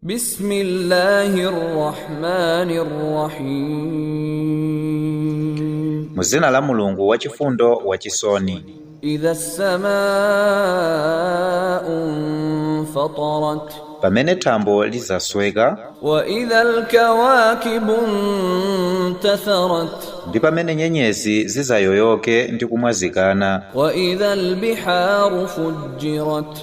Bismillahirrahmanirrahim. Muzina la Mulungu wachifundo wachisoni. Idha as-samaa'u fatarat. Pamene thambo lizasweka. Wa idha al-kawakibu intatharat. Ndi pamene nyenyezi zizayoyoke ndi kumwazikana. Wa idha al-biharu fujjirat.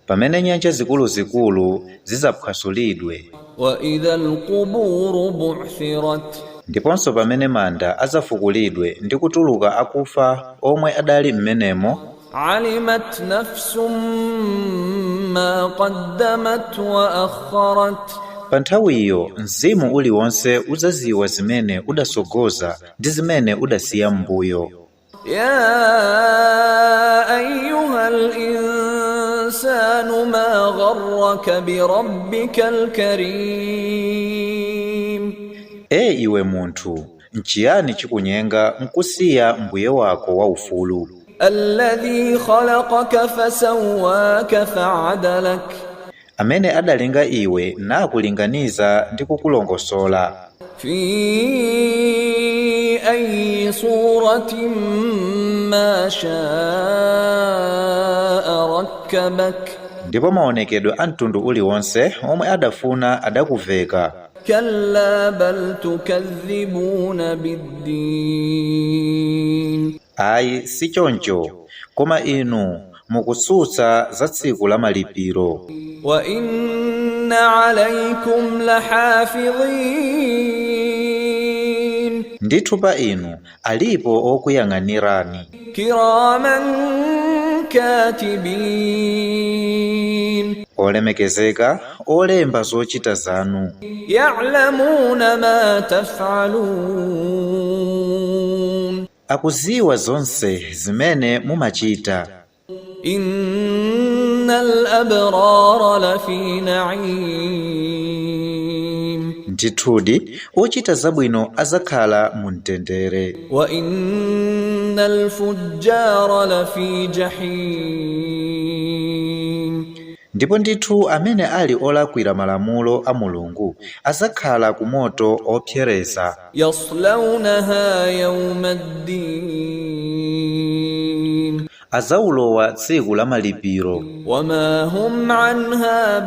Pamene nyanja zikuluzikulu zizaphwasulidwe. Wa idha al-quburu bu'thirat. Ndiponso pamene manda azafukulidwe ndi kutuluka akufa omwe adali mmenemo. Alimat nafsum ma qaddamat wa akharat. Pa nthawiyo mzimu uliwonse uzaziwa zimene udasogoza ndi zimene udasiya m'mbuyo. Ya ayyuhal insanu ma gharraka bi rabbikal karim. Iwe munthu, nchiyani chikunyenga nkusiya mbuye wako waufulu. Alladhi khalaqaka fasawwaka fa'adalak. Amene adalenga iwe nakulinganiza ndi kukulongosola. Fi ayyi suratin ma sha'a rakkabak. Ndipo maonekedwe a mtundu uliwonse omwe adafuna adakuveka. Kalla bal tukadhibuna biddin. Ayi si choncho, koma inu mukutsutsa za tsiku la malipiro. Wa inna alaykum lahafidhin. Ndithu pa inu alipo okuyang'anirani. Kiraman katibin. Olemekezeka olemba zochita zanu. Ya'lamuna ma taf'alun. Akuziwa zonse zimene mumachita. Innal abrara lafi na'im. Ndithudi ochita zabwino azakhala mu mtendere. Wa innal fujjara lafi jahim. Ndipo ndithu amene ali olakwira malamulo a Mulungu azakhala ku moto opsereza. Yaslawnaha yawmaddin. Azaulowa tsiku la malipiro. Wama hum anha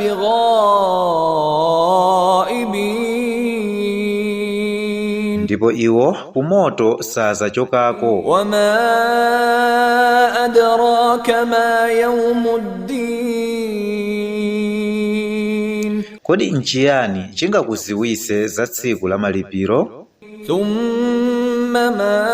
bighaibin. Ndipo iwo ku moto sazachokako. Wama adraka ma yawmuddin. Kodi nchiyani chingakuziwise za tsiku la malipiro? Thumma ma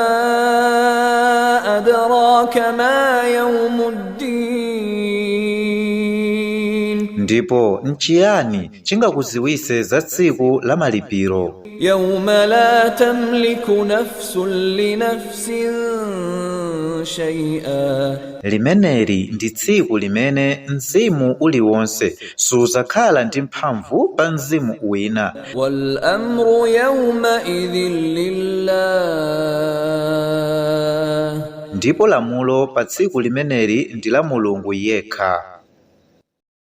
adraka ma yawmuddin. Ndipo nchiyani chingakuziwise za tsiku la malipiro? Yawma la tamliku nafsun li nafsin shay'a. Limeneli ndi tsiku limene mzimu uliwonse suzakhala ndi mphamvu pa mzimu wina. Wal amru yawma idhin lillah. Ndipo lamulo pa tsiku limeneli ndi la Mulungu yekha.